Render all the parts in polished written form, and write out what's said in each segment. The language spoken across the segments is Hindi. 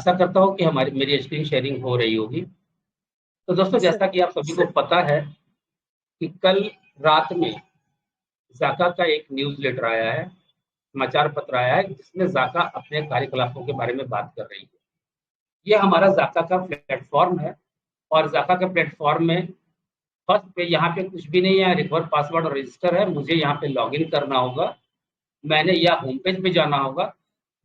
आशा करता हूँ कि हमारी मेरी स्क्रीन शेयरिंग हो रही होगी। तो दोस्तों, जैसा कि आप सभी को पता है कि कल रात में जाका का एक न्यूज़ लेटर आया है, समाचार पत्र आया है, जिसमें जाका अपने कार्यकलापों के बारे में बात कर रही है। ये हमारा जाका का प्लेटफॉर्म है और जाका के प्लेटफॉर्म में फर्स्ट पे यहाँ पे कुछ भी नहीं है, रिकवर पासवर्ड और रजिस्टर है। मुझे यहाँ पे लॉगिन करना होगा, मैंने या होम पेज पे जाना होगा।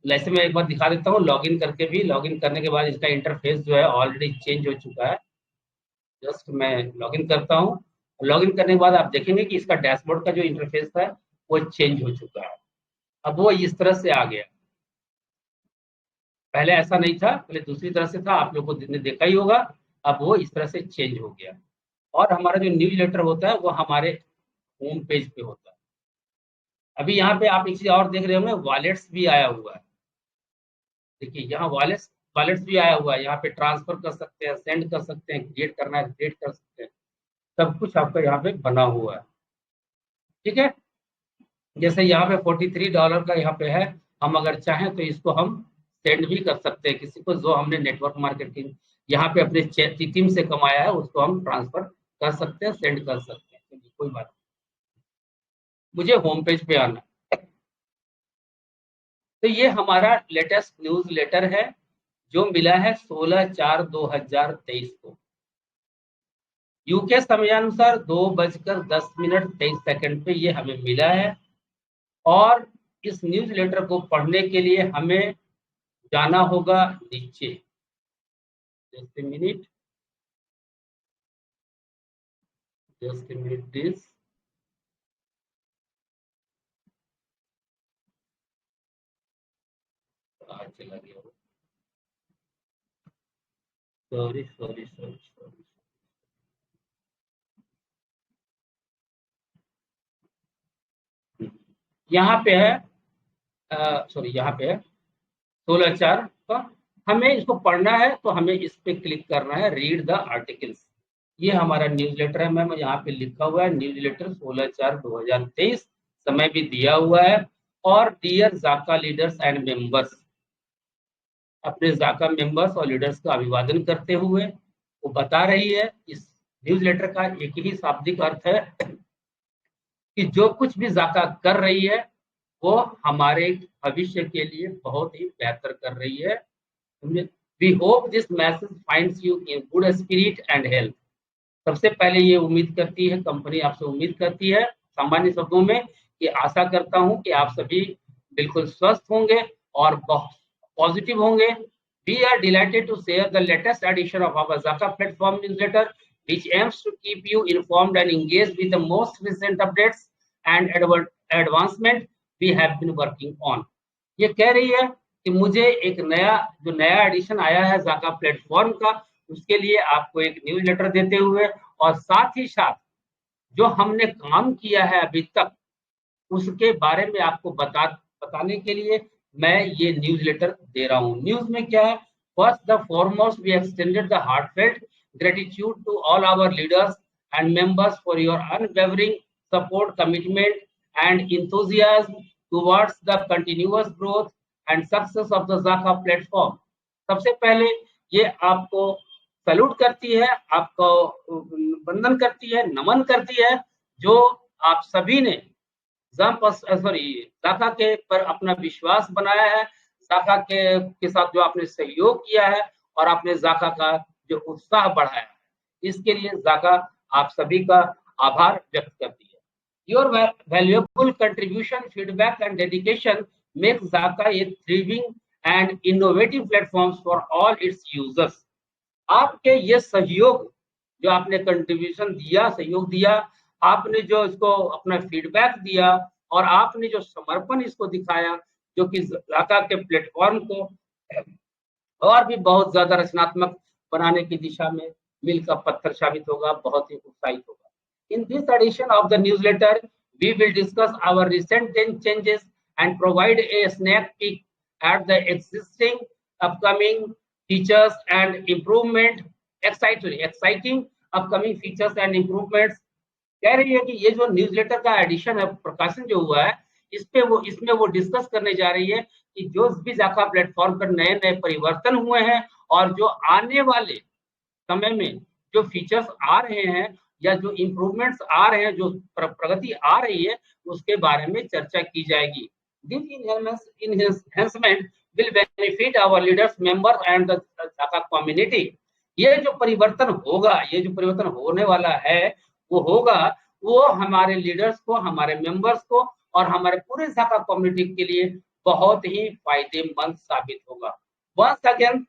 वैसे मैं एक बार दिखा देता हूँ लॉगिन करके भी। लॉगिन करने के बाद इसका इंटरफेस जो है ऑलरेडी चेंज हो चुका है। जस्ट मैं लॉगिन करता हूँ। लॉगिन करने के बाद आप देखेंगे कि इसका डैशबोर्ड का जो इंटरफेस था वो चेंज हो चुका है। अब वो इस तरह से आ गया, पहले ऐसा नहीं था, पहले दूसरी तरह से था, आप लोगों ने देखा ही होगा। अब वो इस तरह से चेंज हो गया। और हमारा जो न्यूज़ लेटर होता है वो हमारे होम पेज पे होता है। अभी यहाँ पे आप एक चीज और देख रहे होंगे, वॉलेट्स भी आया हुआ है। देखिए यहाँ वॉलेट्स वॉलेट्स भी आया हुआ है। यहाँ पे ट्रांसफर कर सकते हैं, सेंड कर सकते हैं, क्रिएट करना है क्रिएट कर सकते हैं। सब कुछ आपका यहाँ पे बना हुआ है। ठीक है, जैसे यहाँ पे $43 का यहाँ पे है। हम अगर चाहें तो इसको हम सेंड भी कर सकते हैं किसी को, जो हमने नेटवर्क मार्केटिंग यहाँ पे अपने टीम से कमाया है उसको हम ट्रांसफर कर सकते हैं, सेंड कर सकते हैं। चलिए कोई बात नहीं, मुझे होम पेज पे आना है। तो ये हमारा लेटेस्ट न्यूज लेटर है जो मिला है 16/4/2023 को, यूके समयानुसार 2:10:23 पे ये हमें मिला है। और इस न्यूज लेटर को पढ़ने के लिए हमें जाना होगा नीचे। जस्ट मिनट, दिस चला गया, सॉरी सॉरी सॉरी सॉरी। यहाँ पे है, सॉरी यहाँ पे है 16/4 का। हमें इसको पढ़ना है तो हमें इस पे क्लिक करना है, रीड द आर्टिकल्स। ये हमारा न्यूज लेटर है मैम, यहाँ पे लिखा हुआ है न्यूज लेटर 16/4/2023, समय भी दिया हुआ है। और डियर जाका लीडर्स एंड मेंबर्स, अपने जाका मेंबर्स और लीडर्स का अभिवादन करते हुए वो बता रही है, इस न्यूज लेटर का एक ही शाब्दिक अर्थ है कि जो कुछ भी जाका कर रही है वो हमारे भविष्य के लिए बहुत ही बेहतर कर रही है। We hope this message finds you in good spirit and health. सबसे पहले ये उम्मीद करती है, कंपनी आपसे उम्मीद करती है सामान्य शब्दों में कि आशा करता हूं कि आप सभी बिल्कुल स्वस्थ होंगे और बहुत पॉजिटिव होंगे। We are delighted to share the latest edition of our Jaka platform newsletter which aims to keep you informed and engaged with the most recent updates and advancement we have been working on। ये कह रही है कि मुझे एक नया एडिशन आया है जाका प्लेटफॉर्म का, उसके लिए आपको एक न्यूज़ लेटर देते हुए और साथ ही साथ जो हमने काम किया है अभी तक उसके बारे में आपको बताने के लिए मैं ये न्यूज़ लेटर दे रहा हूँ। न्यूज़ में क्या है, first the foremost we extended the heartfelt gratitude to all our leaders and members for your unwavering support, commitment and enthusiasm towards the continuous growth and success of the Zaka platform। सबसे पहले ये आपको सैल्यूट करती है, आपको वंदन करती है, नमन करती है, जो आप सभी ने जाका के पर अपना विश्वास बनाया है, जाका के साथ जो आपने सहयोग किया है और आपने जाका का जो उत्साह बढ़ाया है, इसके लिए जाका आप सभी का आभार व्यक्त करती है। Your valuable contribution, feedback and dedication make Jaka a thriving and innovative platform for all its users. आपके ये सहयोग, जो आपने कंट्रीब्यूशन दिया, सहयोग दिया, आपने जो इसको अपना फीडबैक दिया और आपने जो समर्पण इसको दिखाया, जो कि जाका के प्लेटफॉर्म को और भी बहुत ज्यादा रचनात्मक बनाने की दिशा में मील का पत्थर साबित होगा, बहुत ही उत्साहित होगा। In this edition of the newsletter we will discuss our recent changes and provide a snack peek at the existing upcoming features and improvement, exciting upcoming features and improvements. कह रही है कि ये जो न्यूज़लेटर का एडिशन है, प्रकाशन जो हुआ है, इसमें वो डिस्कस करने जा रही है कि जो भी जाका प्लेटफॉर्म पर नए नए परिवर्तन हुए हैं और जो आने वाले समय में जो फीचर्स आ रहे हैं या जो इम्प्रूवमेंट्स आ रहे हैं, जो प्रगति आ रही है, उसके बारे में चर्चा की जाएगी। This enhancement will benefit our leaders, members and the Dhaka community। ये जो परिवर्तन होगा, ये जो परिवर्तन होने वाला है, वो होगा, वो हमारे लीडर्स को, हमारे मेंबर्स को और हमारे पूरे Dhaka कम्युनिटी के लिए बहुत ही फायदेमंद साबित होगा। Once again,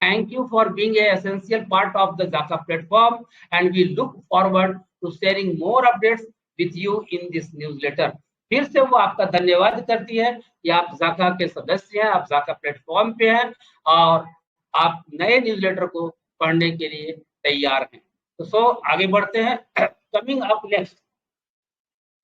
thank you for being an essential part of the Dhaka platform, and we look forward to sharing more updates with you in this newsletter। फिर से वो आपका धन्यवाद करती है कि आप जाका के सदस्य हैं, आप जाका प्लेटफॉर्म पे हैं और आप नए न्यूज़लेटर को पढ़ने के लिए तैयार हैं। तो आगे बढ़ते हैं। कमिंग अप नेक्स्ट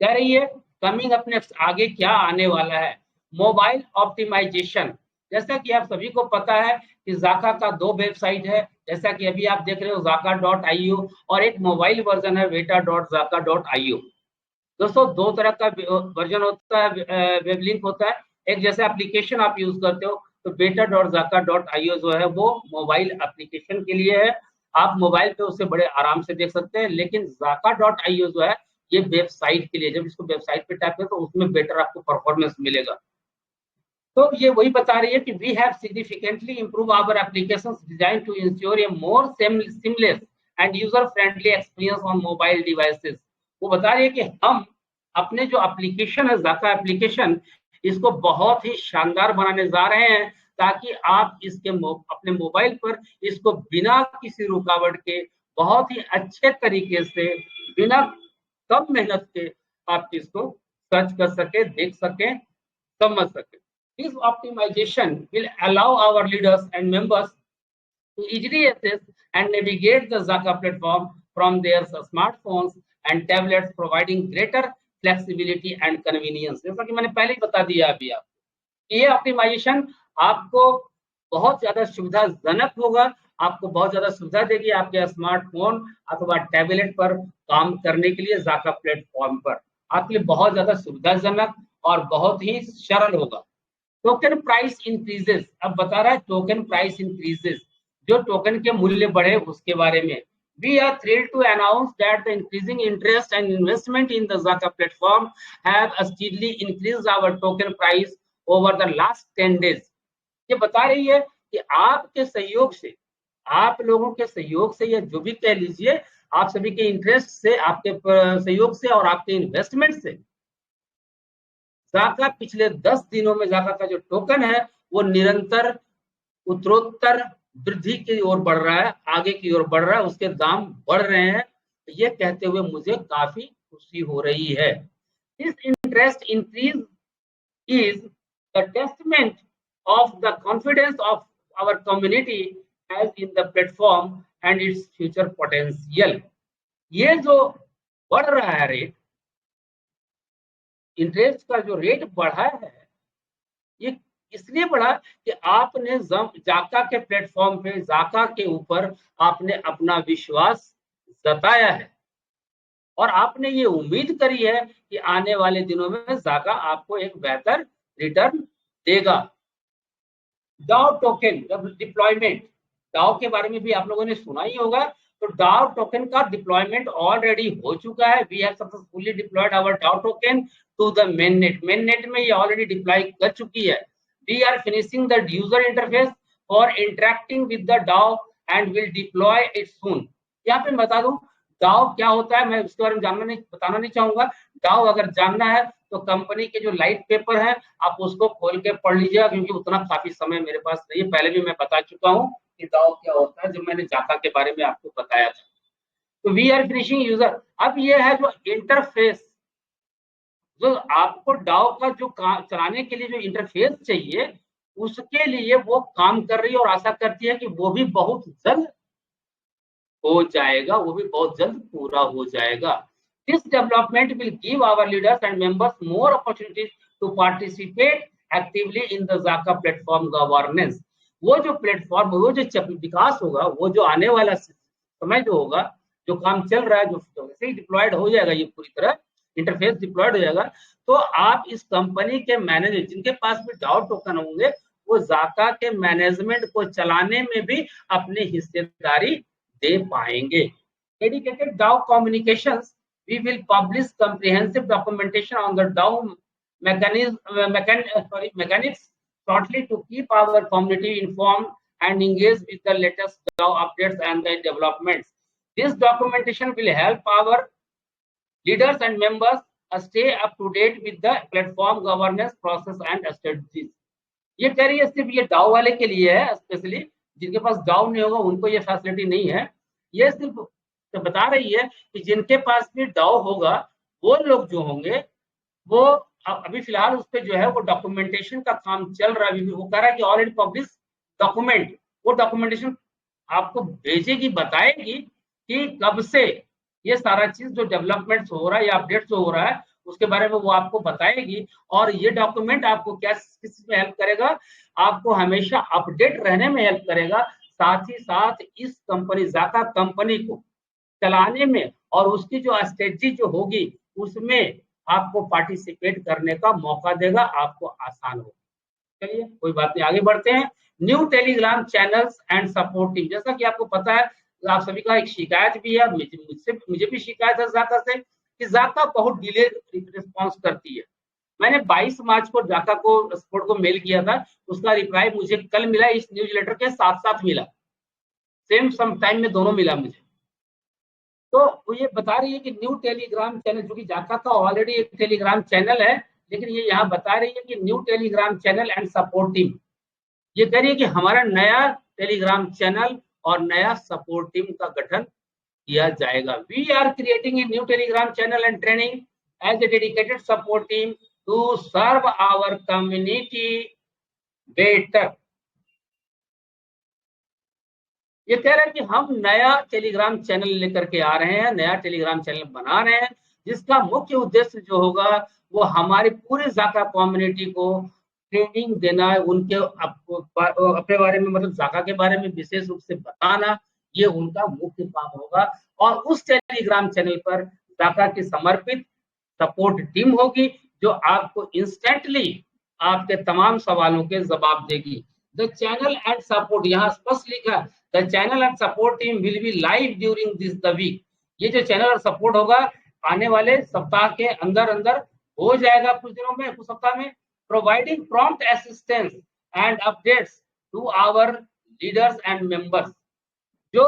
कह रही है, कमिंग अप नेक्स्ट आगे क्या आने वाला है? Mobile optimisation. जैसा कि आप सभी को पता है कि जाका का 2 वेबसाइट है, जैसा कि अभी आप देख रहे हो zaka.io और एक मोबाइल वर्जन है beta.zaka.io। दोस्तों 2 तरह का वर्जन होता है, वेब लिंक होता है। एक जैसे एप्लीकेशन आप यूज करते हो तो beta.zaka.io जो है वो मोबाइल एप्लीकेशन के लिए है, आप मोबाइल पे उससे बड़े आराम से देख सकते हैं। लेकिन zaka.io जो है ये वेबसाइट के लिए, जब इसको वेबसाइट पे टाइप करें तो उसमें बेटर आपको परफॉर्मेंस मिलेगा। तो ये वही बता रही है कि we have significantly improve our applications design to ensure a more seamless and user friendly experience on mobile devices. वो बता रही है कि हम अपने जो एप्लीकेशन है, जाका एप्लीकेशन, इसको बहुत ही शानदार बनाने जा रहे हैं ताकि आप इसके अपने मोबाइल पर इसको बिना किसी रुकावट के बहुत ही अच्छे तरीके से, बिना कम मेहनत के आप इसको सर्च कर सके, देख सके, समझ सके। This optimization will allow our leaders and members to easily access and navigate the Zaka platform from their smartphones and tablets, providing greater flexibility and convenience। जैसा कि मैंने पहले ही बता दिया अभी आपको, ये ऑप्टिमाइजेशन आपको बहुत ज्यादा सुविधाजनक होगा, आपको बहुत ज्यादा सुविधा देगी आपके स्मार्टफोन अथवा टैबलेट पर काम करने के लिए। जाका प्लेटफॉर्म पर आपके लिए बहुत ज्यादा सुविधाजनक और बहुत ही सरल होगा। टोकन प्राइस इंक्रीजेस, अब बता रहा है टोकन प्राइस इंक्रीजेस, जो टोकन के मूल्य बढ़े उसके बारे में। We are thrilled to announce that the increasing interest and investment in the Zaka platform have steadily increased our token price over the last 10 days। ये बता रही है कि आपके सहयोग से, आप लोगों के सहयोग से, या जो भी कह लीजिए, आप सभी के इंटरेस्ट से, आपके सहयोग से और आपके इन्वेस्टमेंट से जाका पिछले 10 दिनों में जाका का जो टोकन है वो निरंतर उत्तरोत्तर वृद्धि की ओर बढ़ रहा है, आगे की ओर बढ़ रहा है, उसके दाम बढ़ रहे हैं। ये कहते हुए मुझे काफी खुशी हो रही है। This interest increase is the testament of the confidence of our community as in the platform and its future potential. ये जो बढ़ रहा है रेट, इंटरेस्ट का जो रेट बढ़ा है, ये इसलिए बढ़ा कि आपने जाका के प्लेटफॉर्म पे, जाका के ऊपर आपने अपना विश्वास जताया है और आपने ये उम्मीद करी है कि आने वाले दिनों में जाका आपको एक बेहतर रिटर्न देगा। डाओ टोकन डिप्लॉयमेंट, डाओ के बारे में भी आप लोगों ने सुना ही होगा। तो डाओ टोकन का डिप्लॉयमेंट ऑलरेडी हो चुका है। We have successfully deployed our DAO token to the mainnet. Mainnet में ये ऑलरेडी डिप्लॉय कर चुकी है। We are finishing the user interface for interacting with the DAO and will deploy it soon. यहाँ पे बता दूं डाओ क्या होता है, मैं उसके बारे में बताना नहीं चाहूंगा। डाओ अगर जानना है तो कंपनी के जो लाइट पेपर है आप उसको खोल के पढ़ लीजिएगा, क्योंकि उतना काफी समय मेरे पास नहीं है। पहले भी मैं बता चुका हूँ कि डाओ क्या होता है जब मैंने जाका के बारे में आपको बताया था। तो वी आर फिनिशिंग यूजर, अब ये है जो इंटरफेस, जो आपको डाओ का जो चलाने के लिए जो इंटरफेस चाहिए उसके लिए वो काम कर रही है और आशा करती है कि वो भी बहुत जल्द हो जाएगा, वो भी बहुत जल्द पूरा हो जाएगा। This development will give our leaders and members more opportunities to participate actively in the Zaka platform governance। वो जो प्लेटफॉर्म, वो जो विकास होगा, वो जो आने वाला समय जो होगा, जो काम चल रहा है, जो वैसे ही डिप्लॉयड हो जाएगा ये पूरी तरह, इंटरफेस डिप्लॉयड हो जाएगा, तो आप इस कंपनी के मैनेजर जिनके पास भी डाउ टोकन होंगे, वो जाका के मैनेजमेंट को चलाने में भी अपनी हिस्सेदारी दे पाएंगे। Dedicated DAO communications, we will publish comprehensive documentation on the DAO mechanics shortly to keep our community informed and engaged with the latest DAO updates and the developments. This documentation will help our leaders and members stay up to date with the platform governance process and strategies. ये कह रही है सिर्फ ये डाउ वाले के लिए है, स्पेशली जिनके पास डाउ नहीं होगा उनको ये फैसिलिटी नहीं है। ये सिर्फ तो बता रही है कि जिनके पास भी डाउ होगा वो लोग जो होंगे वो अभी फिलहाल उस पर जो है वो डॉक्यूमेंटेशन का काम चल रहा है। वो कह रहा है कि ऑलरेडी पब्लिश डॉक्यूमेंट, वो डॉक्यूमेंटेशन आपको भेजेगी, बताएगी कि कब से ये सारा चीज जो डेवलपमेंट हो रहा है या अपडेट जो हो रहा है उसके बारे में वो आपको बताएगी। और ये डॉक्यूमेंट आपको क्या किस में हेल्प करेगा, आपको हमेशा अपडेट रहने में हेल्प करेगा, साथ ही साथ इस कंपनी जाका कंपनी को चलाने में और उसकी जो स्ट्रेटजी जो होगी उसमें आपको पार्टिसिपेट करने का मौका देगा, आपको आसान होगा। चलिए कोई बात नहीं, आगे बढ़ते हैं। New Telegram channels and support team, जैसा कि आपको पता है आप सभी का एक शिकायत भी है, मुझे भी शिकायत है जाका से कि जाका बहुत डिले रिस्पॉन्स करती है। मैंने 22 मार्च को जाका को सपोर्ट को मेल किया था, उसका रिप्लाई मुझे कल मिला, इस न्यूज लेटर के साथ साथ मिला, सेम सम टाइम में दोनों मिला मुझे। तो वो ये बता रही है कि न्यू टेलीग्राम चैनल, जो कि जाका का ऑलरेडी एक टेलीग्राम चैनल है, लेकिन ये यहाँ बता रही है कि new Telegram channel and support team, ये कह रही है कि हमारा नया टेलीग्राम चैनल और नया सपोर्ट टीम का गठन किया जाएगा। We are creating a new Telegram channel and training as a dedicated support team to serve our community better. ये कह रहे हैं कि हम नया टेलीग्राम चैनल लेकर के आ रहे हैं, नया टेलीग्राम चैनल बना रहे हैं, जिसका मुख्य उद्देश्य जो होगा वो हमारे पूरे जाका कम्युनिटी को ट्रेनिंग देना है, उनके अपने बारे में, मतलब जाका के बारे में विशेष रूप से बताना, ये उनका मुख्य काम होगा। और उस टेलीग्राम चैनल पर जाका की समर्पित सपोर्ट टीम होगी जो आपको इंस्टेंटली आपके तमाम सवालों के जवाब देगी। द चैनल एंड सपोर्ट, यहाँ स्पष्ट लिखा, the channel and support team will be live during this the week. ये जो चैनल और सपोर्ट होगा आने वाले सप्ताह के अंदर अंदर हो जाएगा, कुछ दिनों में, कुछ सप्ताह में, providing prompt assistance and updates to our leaders and members. जो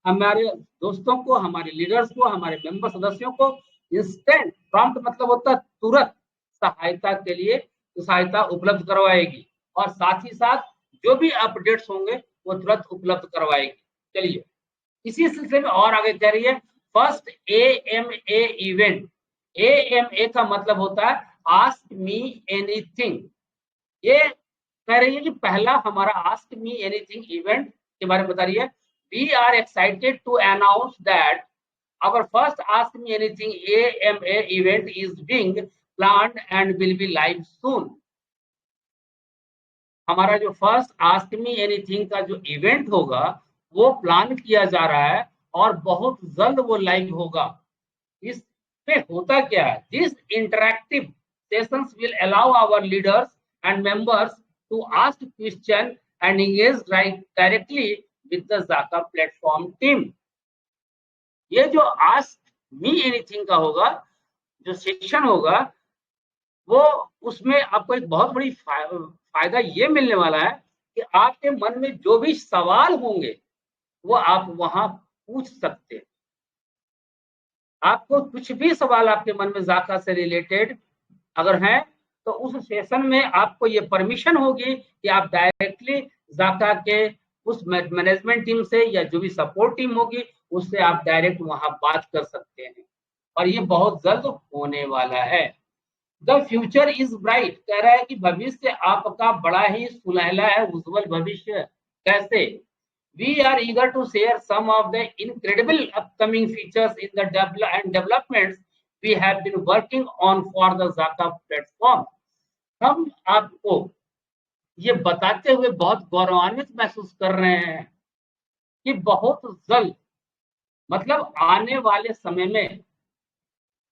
हमारे दोस्तों को, हमारे लीडर्स को, हमारे मेंबर सदस्यों को इंस्टेंट, प्रॉम्प्ट मतलब होता है तुरंत, सहायता के लिए सहायता उपलब्ध करवाएगी, और साथ ही साथ जो भी अपडेट्स होंगे वो तुरंत उपलब्ध करवाएगी। चलिए इसी सिलसिले में और आगे कह रही है, फर्स्ट AMA इवेंट। AMA का मतलब होता है आस्क मी एनीथिंग। ये कह रही है कि पहला हमारा आस्क मी एनीथिंग इवेंट के बारे में बता रही है। We are excited to announce that our first ask me anything AMA event is being planned and will be live soon। हमारा जो फर्स्ट आस्क मी एनीथिंग का जो इवेंट होगा वो प्लान किया जा रहा है और बहुत जल्द वो लाइव होगा। इसमें होता क्या है, this interactive sessions will allow our leaders and members to ask question and engage directly with the Jaka platform team. ये जो आस्क मी एनीथिंग का होगा, जो सेक्शन होगा, वो उसमें आपको एक बहुत बड़ी फायदा ये मिलने वाला है कि आपके मन में जो भी सवाल होंगे वो आप वहां पूछ सकते हैं। आपको कुछ भी सवाल आपके मन में जाका से रिलेटेड अगर है तो उस सेशन में आपको ये परमिशन होगी कि आप डायरेक्टली जाका के उस मैनेजमेंट टीम से या जो भी सपोर्ट टीम होगी उससे आप डायरेक्ट वहां बात कर सकते हैं, और ये बहुत जल्द होने वाला है। द फ्यूचर इज ब्राइट, कह रहा है कि भविष्य आपका बड़ा ही सुनहला है, उज्जवल भविष्य। कैसे? We are eager to share some of the incredible upcoming features in the developments we have been working on for the Jaka platform. हम आपको ये बताते हुए बहुत गौरवान्वित महसूस कर रहे हैं कि बहुत जल्द, मतलब आने वाले समय में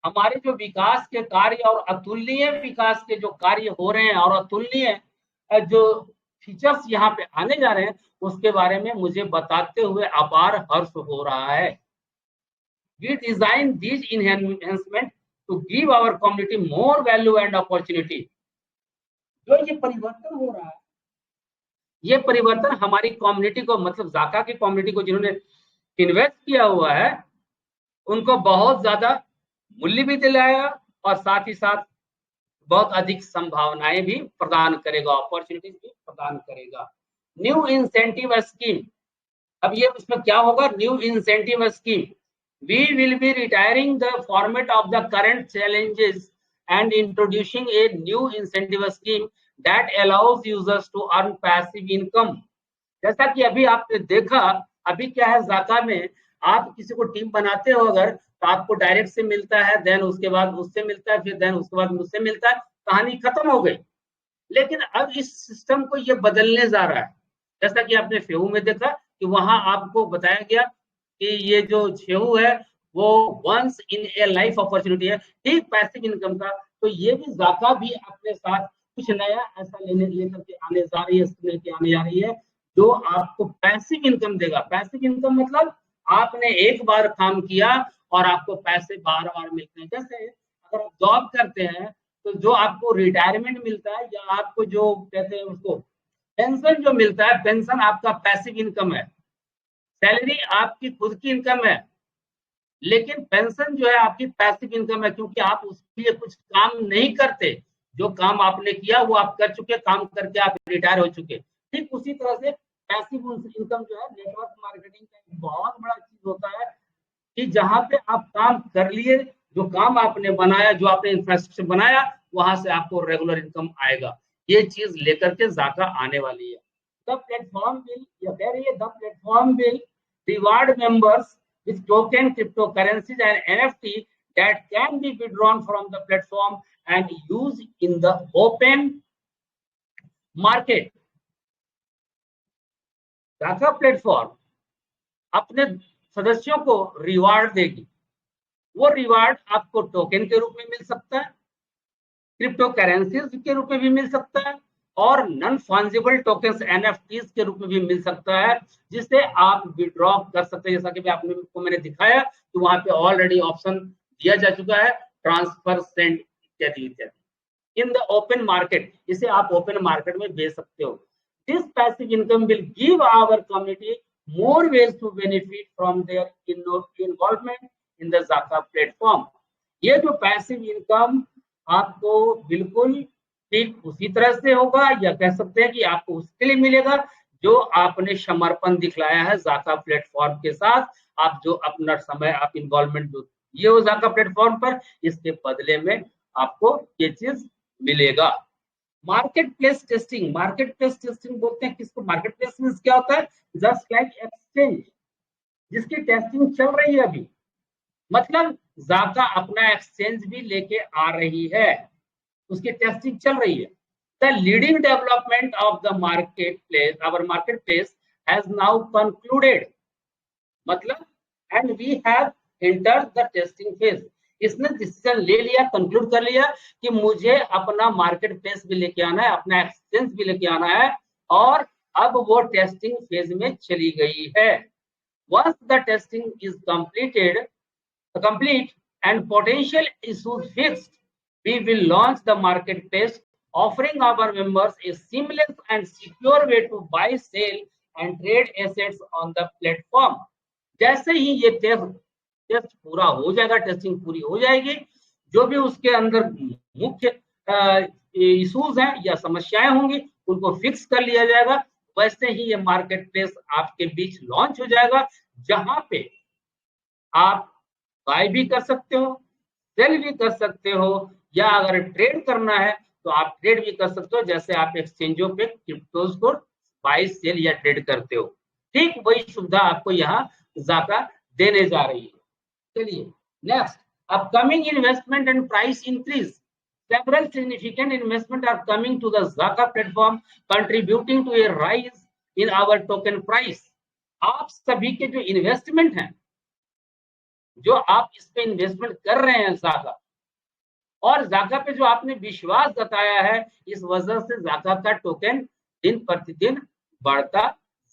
हमारे जो विकास के कार्य और अतुलनीय विकास के जो कार्य हो रहे हैं और अतुलनीय जो फीचर्स यहाँ पे आने जा रहे हैं, उसके बारे में मुझे बताते हुए अपार हर्ष हो रहा है। We design these enhancements to give our community more value and opportunity. जो ये परिवर्तन हो रहा है, ये परिवर्तन हमारी कम्युनिटी को, मतलब जाका की कम्युनिटी को जिन्होंने इन्वेस्ट किया हुआ है, उनको बहुत ज्यादा मूल्य भी दिलाया और साथ ही साथ बहुत अधिक संभावनाएं भी प्रदान करेगा, अपॉर्चुनिटीज भी प्रदान करेगा। न्यू इंसेंटिव स्कीम, अब ये इसमें क्या होगा? New incentive scheme, we will be retiring the format of the current challenges and introducing a new incentive scheme that allows users to earn passive income. जैसा कि अभी आपने देखा, अभी क्या है जाका में, आप किसी को टीम बनाते हो अगर, तो आपको डायरेक्ट से मिलता है, देन उसके बाद उससे मिलता है, फिर देन उसके बाद मुझसे मिलता है, कहानी खत्म हो गई। लेकिन अब इस सिस्टम को ये बदलने जा रहा है। जैसा कि आपने फेहू में देखा कि वहां आपको बताया गया कि ये जो फेहू है वो once in a life opportunity है, ठीक पैसिव इनकम का। तो ये भी जाका भी अपने साथ कुछ नया ऐसा लेकर के आने जा रही है, लेके आने जा रही है जो आपको पैसिव इनकम देगा। पैसिव इनकम मतलब आपने एक बार काम किया और आपको पैसे बार बार मिलते हैं। जैसे अगर आप जॉब करते हैं तो जो आपको रिटायरमेंट मिलता है या आपको जो कहते हैं उसको पेंशन जो मिलता है, पेंशन आपका पैसिव इनकम है। सैलरी आपकी खुद की इनकम है, लेकिन पेंशन जो है आपकी पैसिव इनकम है, क्योंकि आप उसके लिए कुछ काम नहीं करते। जो काम आपने किया वो आप कर चुके, काम करके आप रिटायर हो चुके। ठीक उसी तरह से पैसिव इनकम जो है नेटवर्क मार्केटिंग का एक बहुत बड़ा चीज होता है कि जहां पे आप काम कर लिए, जो काम आपने बनाया, जो आपने इंफ्रास्ट्रक्चर बनाया, वहां से आपको रेगुलर इनकम आएगा। ये चीज लेकर के जाका आने वाली है। द प्लेटफॉर्म विल, या कह रही है the platform will reward members with token cryptocurrencies and NFT that can be withdrawn from the platform and used in the open market. जाका प्लेटफॉर्म अपने सदस्यों को रिवार्ड देगी। वो रिवार्ड आपको टोकन के रूप में मिल सकता है, क्रिप्टो करेंसीज के रूप में भी मिल सकता है, और नॉन फंजिबल टोकन्स एनएफटीज के रूप में भी मिल सकता है, जिसे आप विड्रॉ कर सकते हैं। जैसा कि आपको मैंने दिखाया तो वहां पे ऑलरेडी ऑप्शन दिया जा चुका है, ट्रांसफर, सेंड इत्यादि इत्यादि। इन द ओपन मार्केट, इसे आप ओपन मार्केट में बेच सकते हो। This passive income will give our community more ways to benefit from their involvement in the Jaka platform. ये जो पैसिव इनकम आपको बिल्कुल ठीक उसी तरह से होगा, या कह सकते हैं कि आपको उसके लिए मिलेगा जो आपने समर्पण दिखलाया है जाका प्लेटफॉर्म के साथ। आप जो अपना समय, आप इन्वॉल्वमेंट जो ये हो जाका प्लेटफॉर्म पर, इसके बदले में आपको ये चीज मिलेगा। Market place testing, market place testing बोलते हैं किसको? मार्केट प्लेस मींस क्या होता है? जस्ट लाइक एक्सचेंज, जिसकी टेस्टिंग चल रही है अभी। मतलब जाका अपना एक्सचेंज भी लेके आ रही है, उसकी टेस्टिंग चल रही है। The leading development of the market place, our market place has now concluded, मतलब and we have entered the testing phase. इसने डिसीजन ले लिया, कंक्लूड कर लिया कि मुझे अपना मार्केट प्लेस भी लेके आना है, अपना एक्सचेंज भी लेके आना है, और अब वो टेस्टिंग फेज में चली गई है। Once the testing is complete and potential issues fixed, we will launch the marketplace, offering our members a seamless and secure way to buy, sell and trade assets on the platform. जैसे ही ये टेस्ट पूरा हो जाएगा, टेस्टिंग पूरी हो जाएगी, जो भी उसके अंदर मुख्य इश्यूज हैं या समस्याएं होंगी उनको फिक्स कर लिया जाएगा। वैसे ही ये मार्केट प्लेस आपके बीच लॉन्च हो जाएगा, जहां पे आप बाय भी कर सकते हो, सेल भी कर सकते हो, या अगर ट्रेड करना है तो आप ट्रेड भी कर सकते हो, जैसे आप एक्सचेंजों पे क्रिप्टोज को बाय, सेल या ट्रेड करते हो। ठीक वही सुविधा आपको यहाँ जाका देने जा रही है। चलिए next, upcoming investment and price increase. Several significant investments are coming to the Zaka platform, contributing to a rise in our token price. आप सभी के जो इन्वेस्टमेंट हैं जो आप इस पे इन्वेस्टमेंट कर रहे हैं जाका, और जाका पे जो आपने विश्वास जताया है, इस वजह से जाका का टोकन दिन प्रतिदिन बढ़ता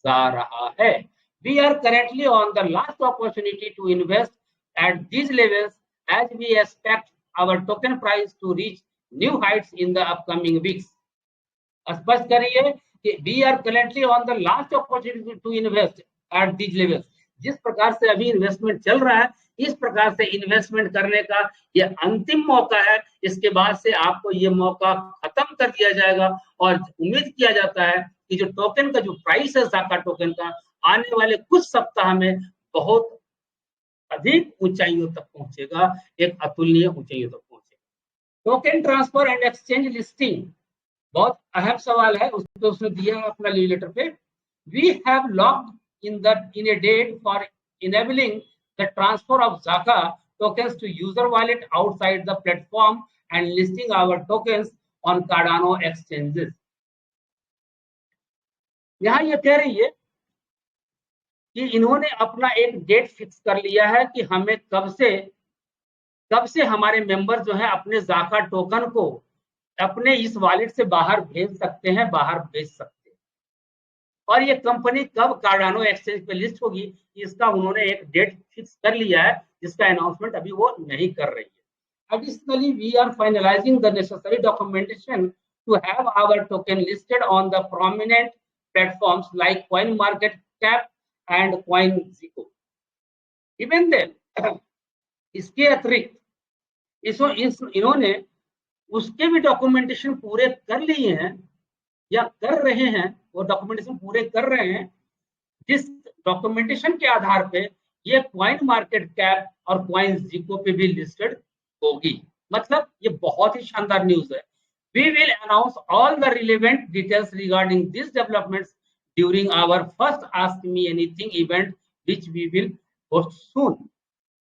जा रहा है। We are currently on the last opportunity to invest at these levels as we expect our token price to reach new heights in the upcoming weeks. स्पष्ट करिए कि we are currently on the last opportunity to invest at these levels. जिस प्रकार से अभी इन्वेस्टमेंट चल रहा है, इस प्रकार से इन्वेस्टमेंट करने का ये अंतिम मौका है। इसके बाद से आपको ये मौका खत्म कर दिया जाएगा और उम्मीद किया जाता है कि जो टोकन का जो प्राइस है जाका टोकन का, आने वाले कुछ सप्ताह में बहुत अधिक ऊंचाइयों तक पहुंचेगा, एक अतुलनीय ऊंचाइयों तक पहुंचेगा। Token transfer and exchange listing बहुत अहम सवाल है, उसको उसने दिया है अपना लीव लेटर पे। We have locked in a date for enabling the transfer of Jaka tokens to user wallet outside the platform and listing our tokens on Cardano exchanges. यहाँ ये कह रही है कि इन्होंने अपना एक डेट फिक्स कर लिया है कि हमें कब से हमारे मेंबर जो है अपने जाका टोकन को अपने इस वॉलेट से बाहर भेज सकते हैं, बाहर भेज सकते हैं। और ये कंपनी कब कार्डानो एक्सचेंज पे लिस्ट होगी, इसका उन्होंने एक डेट फिक्स कर लिया है, जिसका अनाउंसमेंट अभी वो नहीं कर रही है। Additionally we are finalising the necessary documentation to have our token listed on the prominent platforms like CoinMarketCap and CoinGecko. Even then इसके अतिरिक्त इन्होंने उसके भी डॉक्यूमेंटेशन पूरे कर लिए हैं या कर रहे हैं, वो डॉक्यूमेंटेशन पूरे कर रहे हैं, जिस डॉक्यूमेंटेशन के आधार पे ये कॉइन मार्केट कैप और कॉइन ज़ीको पे भी लिस्टेड होगी। मतलब ये बहुत ही शानदार न्यूज है। We will announce all the relevant details regarding this developments during our first ask me anything event which we will host soon.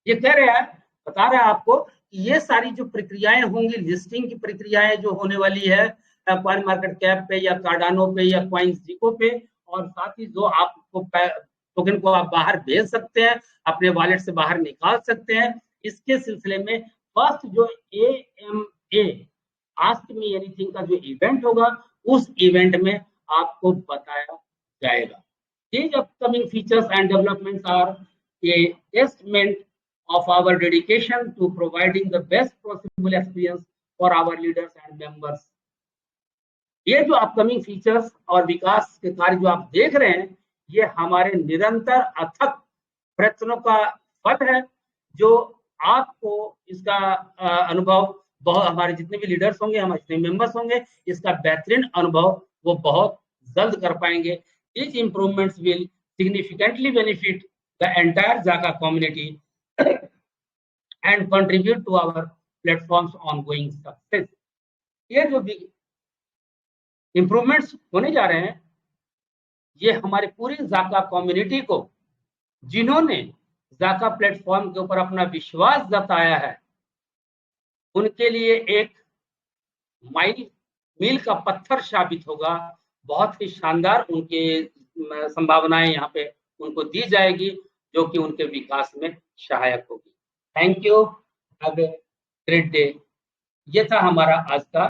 ये कह रहा है, बता रहा है आपको, ये सारी जो प्रक्रियाएं होंगी, लिस्टिंग की प्रक्रियाएं जो होने वाली है कॉइन मार्केट कैप पे या कार्डानो पे या कॉइन ज़ीको पे, और साथ ही जो आपको टोकन को आप बाहर भेज सकते हैं, अपने वॉलेट से बाहर निकाल सकते हैं, इसके सिलसिले में फर्स्ट जो AMA आस्क मी एनीथिंग का जो इवेंट होगा, उस इवेंट में आपको बताया जाएगा। These upcoming features and developments are a testament of our dedication to providing the best possible experience for our leaders and members. ये जो अपकमिंग फीचर्स और विकास के कार्य जो आप देख रहे हैं, ये हमारे निरंतर अथक प्रयत्नों का फल है, जो आपको इसका अनुभव बहुत, हमारे जितने भी लीडर्स होंगे, हमारे जितने मेंबर्स होंगे, इसका बेहतरीन अनुभव वो बहुत जल्द कर पाएंगे। These improvements will significantly benefit the entire Zaga community and contribute to our platform's ongoing success. ये जो भी इम्प्रूवमेंट्स होने जा रहे हैं, ये हमारी पूरी जाका कम्युनिटी को, जिन्होंने जाका प्लेटफॉर्म के ऊपर अपना विश्वास जताया है, उनके लिए एक मील का पत्थर साबित होगा। बहुत ही शानदार उनके संभावनाएं यहाँ पे उनको दी जाएगी, जो कि उनके विकास में सहायक होगी। Thank you, have a great day. ये था हमारा आज का